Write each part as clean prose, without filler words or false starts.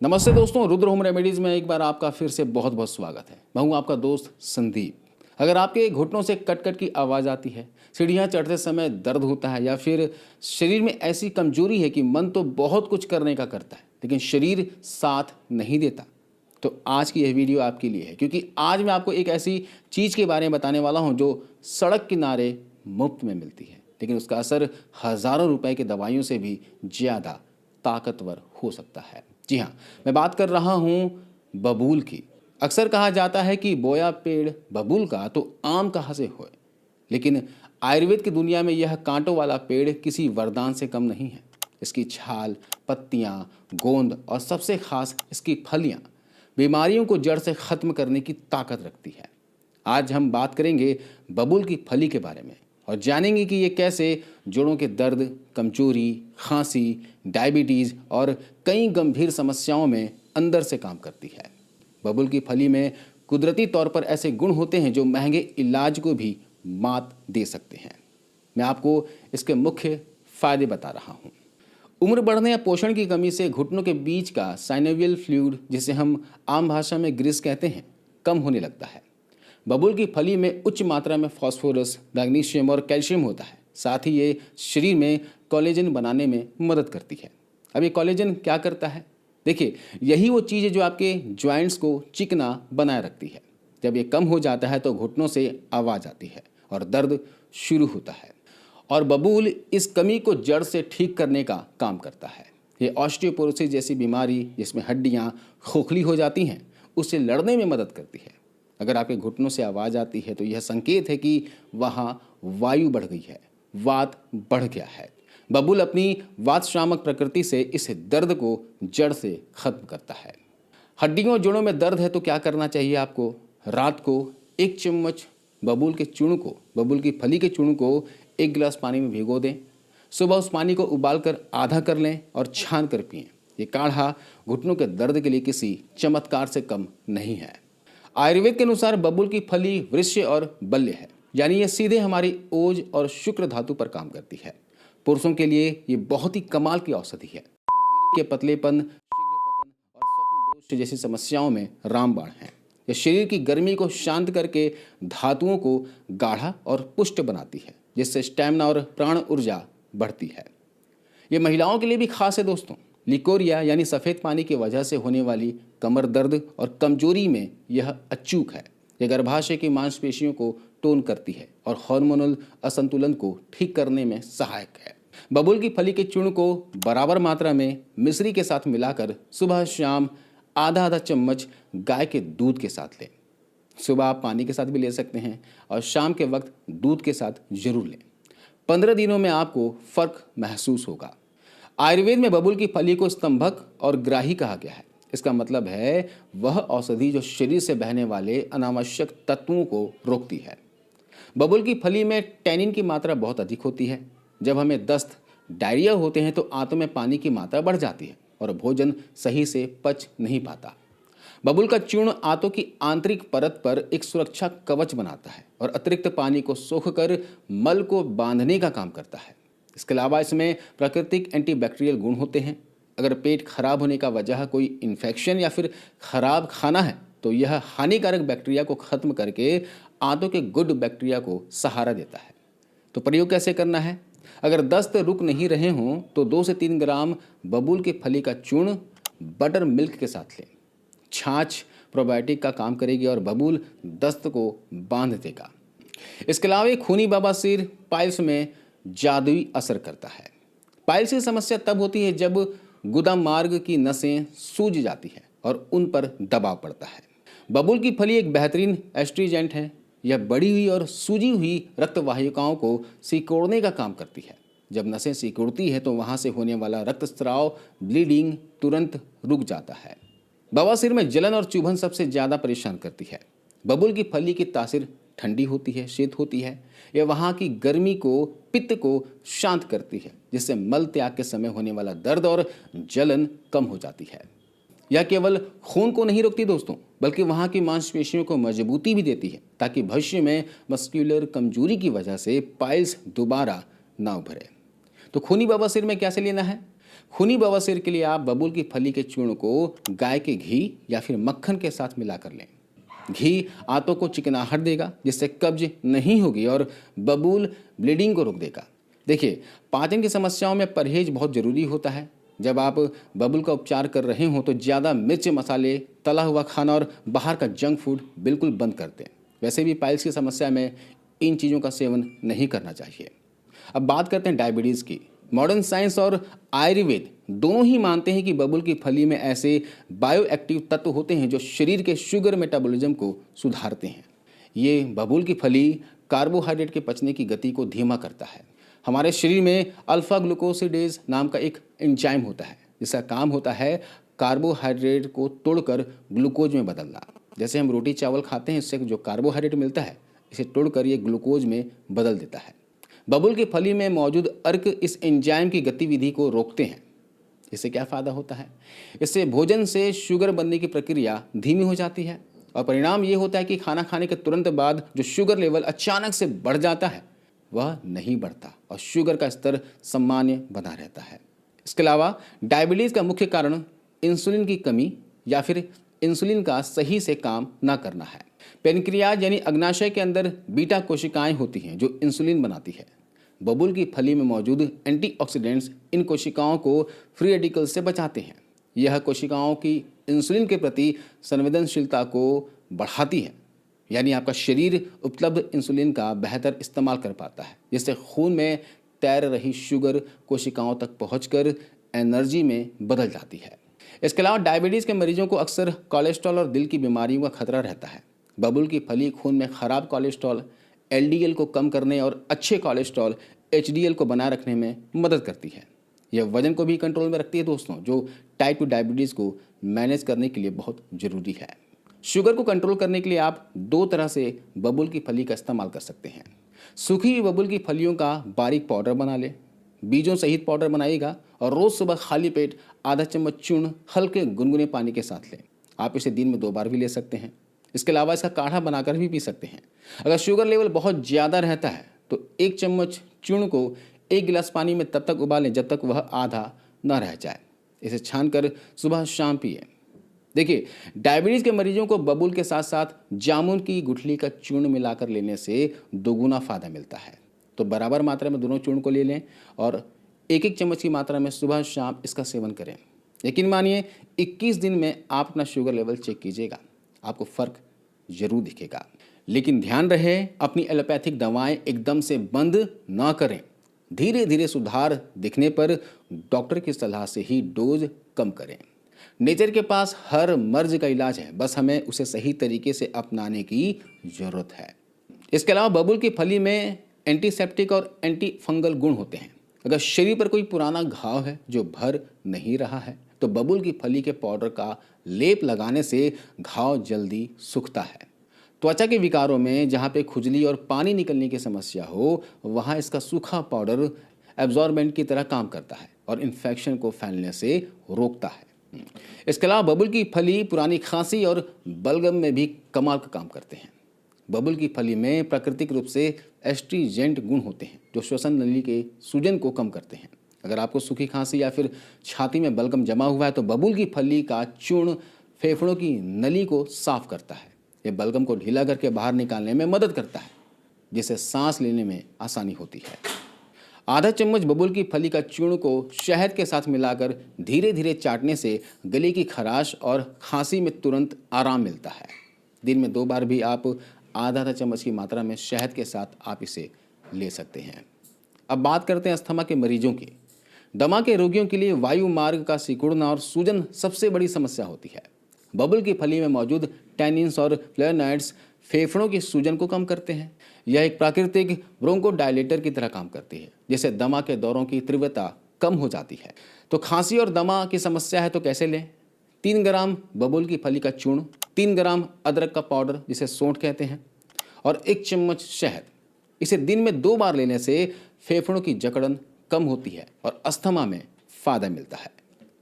नमस्ते दोस्तों, Rudra home remedies में एक बार आपका फिर से बहुत बहुत स्वागत है। मैं हूं आपका दोस्त संदीप। अगर आपके घुटनों से कट कट की आवाज़ आती है, सीढ़ियां चढ़ते समय दर्द होता है या फिर शरीर में ऐसी कमजोरी है कि मन तो बहुत कुछ करने का करता है लेकिन शरीर साथ नहीं देता, तो आज की यह वीडियो आपके लिए है। क्योंकि आज मैं आपको एक ऐसी चीज़ के बारे में बताने वाला हूँ जो सड़क किनारे मुफ्त में मिलती है, लेकिन उसका असर हज़ारों रुपए की दवाइयों से भी ज़्यादा ताकतवर हो सकता है। जी हाँ, मैं बात कर रहा हूँ बबूल की। अक्सर कहा जाता है कि बोया पेड़ बबूल का तो आम कहाँ से होए, लेकिन आयुर्वेद की दुनिया में यह कांटों वाला पेड़ किसी वरदान से कम नहीं है। इसकी छाल, पत्तियाँ, गोंद और सबसे खास इसकी फलियाँ बीमारियों को जड़ से ख़त्म करने की ताकत रखती है। आज हम बात करेंगे बबूल की फली के बारे में और जानेंगे कि ये कैसे जोड़ों के दर्द, कमजोरी, खांसी, डायबिटीज़ और कई गंभीर समस्याओं में अंदर से काम करती है। बबूल की फली में कुदरती तौर पर ऐसे गुण होते हैं जो महंगे इलाज को भी मात दे सकते हैं। मैं आपको इसके मुख्य फायदे बता रहा हूँ। उम्र बढ़ने या पोषण की कमी से घुटनों के बीच का साइनोवियल फ्लूइड, जिसे हम आम भाषा में ग्रीस कहते हैं, कम होने लगता है। बबूल की फली में उच्च मात्रा में फास्फोरस, मैग्नीशियम और कैल्शियम होता है। साथ ही ये शरीर में कोलेजन बनाने में मदद करती है। अब ये कोलेजन क्या करता है? देखिए, यही वो चीज़ है जो आपके जॉइंट्स को चिकना बनाए रखती है। जब ये कम हो जाता है तो घुटनों से आवाज़ आती है और दर्द शुरू होता है। और बबूल इस कमी को जड़ से ठीक करने का काम करता है। ये ऑस्टियोपोरोसिस जैसी बीमारी, जिसमें हड्डियाँ खोखली हो जाती हैं, उससे लड़ने में मदद करती है। अगर आपके घुटनों से आवाज़ आती है तो यह संकेत है कि वहाँ वायु बढ़ गई है, वात बढ़ गया है। बबूल अपनी वात शामक प्रकृति से इस दर्द को जड़ से खत्म करता है। हड्डियों जोड़ों में दर्द है तो क्या करना चाहिए आपको? रात को 1 चम्मच बबूल की फली के चूर्ण को 1 गिलास पानी में भिगो दें। सुबह उस पानी को उबाल कर आधा कर लें और छान कर पिएं। ये काढ़ा घुटनों के दर्द के लिए किसी चमत्कार से कम नहीं है। आयुर्वेद के अनुसार बबूल की फली वृश्य और बल्य है, यानी ये सीधे हमारी ओज और शुक्र धातु पर काम करती है। पुरुषों के लिए ये बहुत ही कमाल की औषधि है। के पतलेपन, शीघ्र पतन और स्वप्न दोष जैसी समस्याओं में रामबाण है। यह शरीर की गर्मी को शांत करके धातुओं को गाढ़ा और पुष्ट बनाती है, जिससे स्टैमिना और प्राण ऊर्जा बढ़ती है। ये महिलाओं के लिए भी खास है दोस्तों। लिकोरिया यानी सफ़ेद पानी की वजह से होने वाली कमर दर्द और कमजोरी में यह अचूक है। यह गर्भाशय की मांसपेशियों को टोन करती है और हार्मोनल असंतुलन को ठीक करने में सहायक है। बबूल की फली के चूर्ण को बराबर मात्रा में मिश्री के साथ मिलाकर सुबह शाम आधा आधा चम्मच गाय के दूध के साथ लें। सुबह आप पानी के साथ भी ले सकते हैं और शाम के वक्त दूध के साथ जरूर लें। 15 दिनों में आपको फर्क महसूस होगा। आयुर्वेद में बबूल की फली को स्तंभक और ग्राही कहा गया है। इसका मतलब है वह औषधि जो शरीर से बहने वाले अनावश्यक तत्वों को रोकती है। बबूल की फली में टैनिन की मात्रा बहुत अधिक होती है। जब हमें दस्त, डायरिया होते हैं तो आंतों में पानी की मात्रा बढ़ जाती है और भोजन सही से पच नहीं पाता। बबूल का चूर्ण आंतों की आंतरिक परत पर एक सुरक्षा कवच बनाता है और अतिरिक्त पानी को सोखकर मल को बांधने का काम करता है। इसके अलावा इसमें प्राकृतिक एंटीबैक्टीरियल गुण होते हैं। अगर पेट खराब होने का वजह कोई इन्फेक्शन या फिर खराब खाना है तो यह हानिकारक बैक्टीरिया को खत्म करके आंतों के गुड बैक्टीरिया को सहारा देता है। तो प्रयोग कैसे करना है? अगर दस्त रुक नहीं रहे हों तो 2 से 3 ग्राम बबूल की फली का चूर्ण बटर मिल्क के साथ लें। छाछ प्रोबायोटिक का काम करेगी और बबूल दस्त को बांध देगा। इसके अलावा खूनी बवासीर, पाइल्स में जादुई असर करता है। पाइल्स की समस्या तब होती है जब गुदा मार्ग की नसें सूज जाती है और उन पर दबाव पड़ता है। बबूल की फली एक बेहतरीन एस्ट्रीजेंट है। यह बढ़ी हुई और सूजी हुई रक्त वाहिकाओं को सिकोड़ने का काम करती है। जब नसें सिकुड़ती है तो वहाँ से होने वाला रक्तस्राव, ब्लीडिंग तुरंत रुक जाता है। बवासीर में जलन और चुभन सबसे ज़्यादा परेशान करती है। बबूल की फली की तासीर ठंडी होती है, शीत होती है। यह वहाँ की गर्मी को, पित्त को शांत करती है, जिससे मल त्याग के समय होने वाला दर्द और जलन कम हो जाती है। यह केवल खून को नहीं रोकती दोस्तों, बल्कि वहाँ की मांसपेशियों को मजबूती भी देती है, ताकि भविष्य में मस्कुलर कमजोरी की वजह से पाइल्स दोबारा ना उभरे। तो खूनी बवासीर में कैसे लेना है? खूनी बवासीर के लिए आप बबूल की फली के चूर्ण को गाय के घी या फिर मक्खन के साथ मिलाकर लें। घी आंतों को चिकनाहट देगा, जिससे कब्ज नहीं होगी और बबूल ब्लीडिंग को रोक देगा। देखिए, पाचन की समस्याओं में परहेज बहुत जरूरी होता है। जब आप बबूल का उपचार कर रहे हो तो ज़्यादा मिर्च मसाले, तला हुआ खाना और बाहर का जंक फूड बिल्कुल बंद कर दें। वैसे भी पाइल्स की समस्या में इन चीज़ों का सेवन नहीं करना चाहिए। अब बात करते हैं डायबिटीज़ की। मॉडर्न साइंस और आयुर्वेद दोनों ही मानते हैं कि बबूल की फली में ऐसे बायो एक्टिव तत्व होते हैं जो शरीर के शुगर मेटाबॉलिज्म को सुधारते हैं। ये बबूल की फली कार्बोहाइड्रेट के पचने की गति को धीमा करता है। हमारे शरीर में अल्फा ग्लूकोसिडेज नाम का एक एंजाइम होता है, जिसका काम होता है कार्बोहाइड्रेट को तोड़कर ग्लूकोज में बदलना। जैसे हम रोटी चावल खाते हैं, इससे जो कार्बोहाइड्रेट मिलता है इसे तोड़कर ये ग्लूकोज में बदल देता है। बबूल की फली में मौजूद अर्क इस एंजाइम की गतिविधि को रोकते हैं। इससे क्या फ़ायदा होता है? इससे भोजन से शुगर बनने की प्रक्रिया धीमी हो जाती है और परिणाम ये होता है कि खाना खाने के तुरंत बाद जो शुगर लेवल अचानक से बढ़ जाता है वह नहीं बढ़ता और शुगर का स्तर सामान्य बना रहता है। इसके अलावा डायबिटीज़ का मुख्य कारण इंसुलिन की कमी या फिर इंसुलिन का सही से काम ना करना है। पेनक्रियाज यानी अग्नाशय के अंदर बीटा कोशिकाएं होती हैं जो इंसुलिन बनाती है। बबूल की फली में मौजूद एंटीऑक्सीडेंट्स इन कोशिकाओं को फ्री रेडिकल से बचाते हैं। यह कोशिकाओं की इंसुलिन के प्रति संवेदनशीलता को बढ़ाती है, यानी आपका शरीर उपलब्ध इंसुलिन का बेहतर इस्तेमाल कर पाता है, जिससे खून में तैर रही शुगर कोशिकाओं तक पहुंचकर एनर्जी में बदल जाती है। इसके अलावा डायबिटीज़ के मरीजों को अक्सर कोलेस्ट्रॉल और दिल की बीमारियों का खतरा रहता है। बबूल की फली खून में खराब कोलेस्ट्रॉल एलडीएल को कम करने और अच्छे कोलेस्ट्रॉल एचडीएल को बनाए रखने में मदद करती है। यह वजन को भी कंट्रोल में रखती है दोस्तों, जो टाइप 2 डायबिटीज़ को मैनेज करने के लिए बहुत ज़रूरी है। शुगर को कंट्रोल करने के लिए आप 2 तरह से बबूल की फली का इस्तेमाल कर सकते हैं। सूखी हुई बबूल की फलियों का बारीक पाउडर बना लें, बीजों सहित पाउडर बनाइएगा और रोज़ सुबह खाली पेट आधा चम्मच चूर्ण हल्के गुनगुने पानी के साथ लें। आप इसे दिन में 2 बार भी ले सकते हैं। इसके अलावा इसका काढ़ा बनाकर भी पी सकते हैं। अगर शुगर लेवल बहुत ज़्यादा रहता है तो 1 चम्मच चूर्ण को 1 गिलास पानी में तब तक उबालें जब तक वह आधा ना रह जाए। इसे छानकर सुबह शाम पिए। देखिए, डायबिटीज़ के मरीजों को बबूल के साथ साथ जामुन की गुठली का चूर्ण मिलाकर लेने से दोगुना फ़ायदा मिलता है। तो बराबर मात्रा में दोनों चूर्ण को ले लें और 1-1 चम्मच की मात्रा में सुबह शाम इसका सेवन करें। यकीन मानिए 21 दिन में आप अपना शुगर लेवल चेक कीजिएगा, आपको फ़र्क जरूर दिखेगा। लेकिन ध्यान रहे, अपनी एलोपैथिक दवाएं एकदम से बंद ना करें। धीरे धीरे सुधार दिखने पर डॉक्टर की सलाह से ही डोज कम करें। नेचर के पास हर मर्ज का इलाज है, बस हमें उसे सही तरीके से अपनाने की ज़रूरत है। इसके अलावा बबूल की फली में एंटीसेप्टिक और एंटी फंगल गुण होते हैं। अगर शरीर पर कोई पुराना घाव है जो भर नहीं रहा है तो बबूल की फली के पाउडर का लेप लगाने से घाव जल्दी सूखता है। त्वचा के विकारों में जहाँ पे खुजली और पानी निकलने की समस्या हो वहाँ इसका सूखा पाउडर एब्जॉर्बेंट की तरह काम करता है और इन्फेक्शन को फैलने से रोकता है। इसके अलावा बबूल की फली पुरानी खांसी और बलगम में भी कमाल का काम करते हैं। बबूल की फली में प्राकृतिक रूप से एस्ट्रीजेंट गुण होते हैं जो श्वसन नली के सूजन को कम करते हैं। अगर आपको सूखी खांसी या फिर छाती में बलगम जमा हुआ है तो बबूल की फली का चूर्ण फेफड़ों की नली को साफ करता है। ये बलगम को ढीला करके बाहर निकालने में मदद करता है, जिससे सांस लेने में आसानी होती है। आधा चम्मच बबूल की फली का चूर्ण को शहद के साथ मिलाकर धीरे धीरे चाटने से गले की खराश और खांसी में तुरंत आराम मिलता है। दिन में 2 बार भी आप आधा चम्मच की मात्रा में शहद के साथ आप इसे ले सकते हैं। अब बात करते हैं अस्थमा के मरीजों की। दमा के रोगियों के लिए वायु मार्ग का सिकुड़ना और सूजन सबसे बड़ी समस्या होती है। बबूल की फली में मौजूद टैनिन्स और फ्लेवोनॉइड्स फेफड़ों की सूजन को कम करते हैं। यह एक प्राकृतिक ब्रोंकोडायलेटर की तरह काम करती है, जिससे दमा के दौरों की तीव्रता कम हो जाती है। तो खांसी और दमा की समस्या है तो कैसे लें? 3 ग्राम बबूल की फली का चूर्ण, 3 ग्राम अदरक का पाउडर जिसे सौंठ कहते हैं और 1 चम्मच शहद। इसे दिन में 2 बार लेने से फेफड़ों की जकड़न कम होती है और अस्थमा में फ़ायदा मिलता है।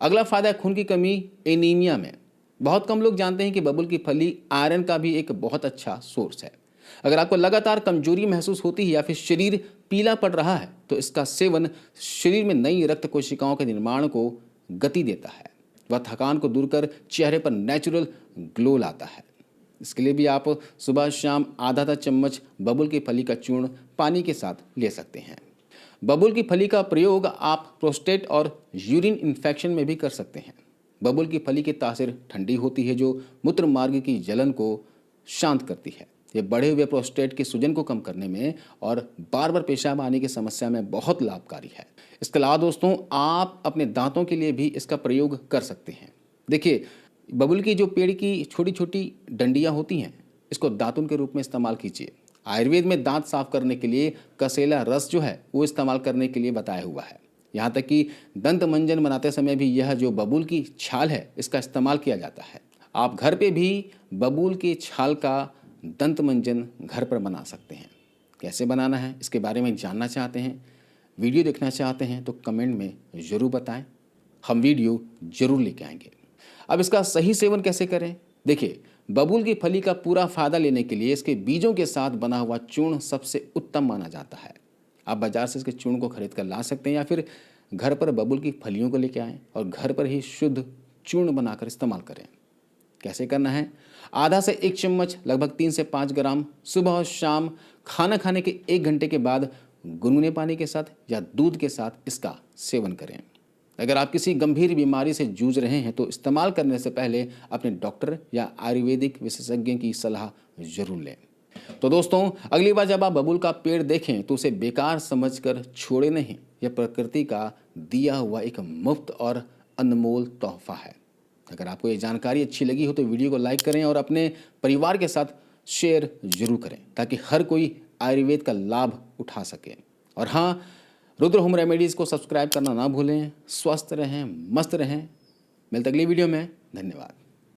अगला फ़ायदा है खून की कमी एनीमिया में। बहुत कम लोग जानते हैं कि बबूल की फली आयरन का भी एक बहुत अच्छा सोर्स है। अगर आपको लगातार कमजोरी महसूस होती है या फिर शरीर पीला पड़ रहा है तो इसका सेवन शरीर में नई रक्त कोशिकाओं के निर्माण को गति देता है। वह थकान को दूर कर चेहरे पर नेचुरल ग्लो लाता है। इसके लिए भी आप सुबह शाम आधा चम्मच बबूल की फली का चूर्ण पानी के साथ ले सकते हैं। बबूल की फली का प्रयोग आप प्रोस्टेट और यूरिन इन्फेक्शन में भी कर सकते हैं। बबूल की फली की तासीर ठंडी होती है जो मूत्र मार्ग की जलन को शांत करती है। ये बढ़े हुए प्रोस्टेट की सूजन को कम करने में और बार बार पेशाब आने की समस्या में बहुत लाभकारी है। इसके अलावा दोस्तों आप अपने दांतों के लिए भी इसका प्रयोग कर सकते हैं। देखिए, बबूल की जो पेड़ की छोटी छोटी डंडियाँ होती हैं, इसको दातुन के रूप में इस्तेमाल कीजिए। आयुर्वेद में दांत साफ करने के लिए कसेला रस जो है वो इस्तेमाल करने के लिए बताया हुआ है। यहाँ तक कि दंत मंजन बनाते समय भी यह जो बबूल की छाल है इसका इस्तेमाल किया जाता है। आप घर पे भी बबूल की छाल का दंत मंजन घर पर बना सकते हैं। कैसे बनाना है इसके बारे में जानना चाहते हैं, वीडियो देखना चाहते हैं तो कमेंट में ज़रूर बताएं, हम वीडियो ज़रूर लेके आएंगे। अब इसका सही सेवन कैसे करें? देखिए, बबूल की फली का पूरा फायदा लेने के लिए इसके बीजों के साथ बना हुआ चूर्ण सबसे उत्तम माना जाता है। आप बाजार से इसके चूर्ण को खरीद कर ला सकते हैं या फिर घर पर बबूल की फलियों को लेकर आएँ और घर पर ही शुद्ध चूर्ण बनाकर इस्तेमाल करें। कैसे करना है? आधा से 1 चम्मच लगभग 3 से 5 ग्राम सुबह और शाम खाना खाने के 1 घंटे के बाद गुनगुने पानी के साथ या दूध के साथ इसका सेवन करें। अगर आप किसी गंभीर बीमारी से जूझ रहे हैं तो इस्तेमाल करने से पहले अपने डॉक्टर या आयुर्वेदिक विशेषज्ञ की सलाह जरूर लें। तो दोस्तों, अगली बार जब आप बबूल का पेड़ देखें तो उसे बेकार समझकर छोड़े नहीं। यह प्रकृति का दिया हुआ एक मुफ्त और अनमोल तोहफा है। अगर आपको ये जानकारी अच्छी लगी हो तो वीडियो को लाइक करें और अपने परिवार के साथ शेयर जरूर करें ताकि हर कोई आयुर्वेद का लाभ उठा सके। और हाँ, रुद्र होम रेमेडीज़ को सब्सक्राइब करना ना भूलें। स्वस्थ रहें, मस्त रहें। मिलते अगली वीडियो में। धन्यवाद।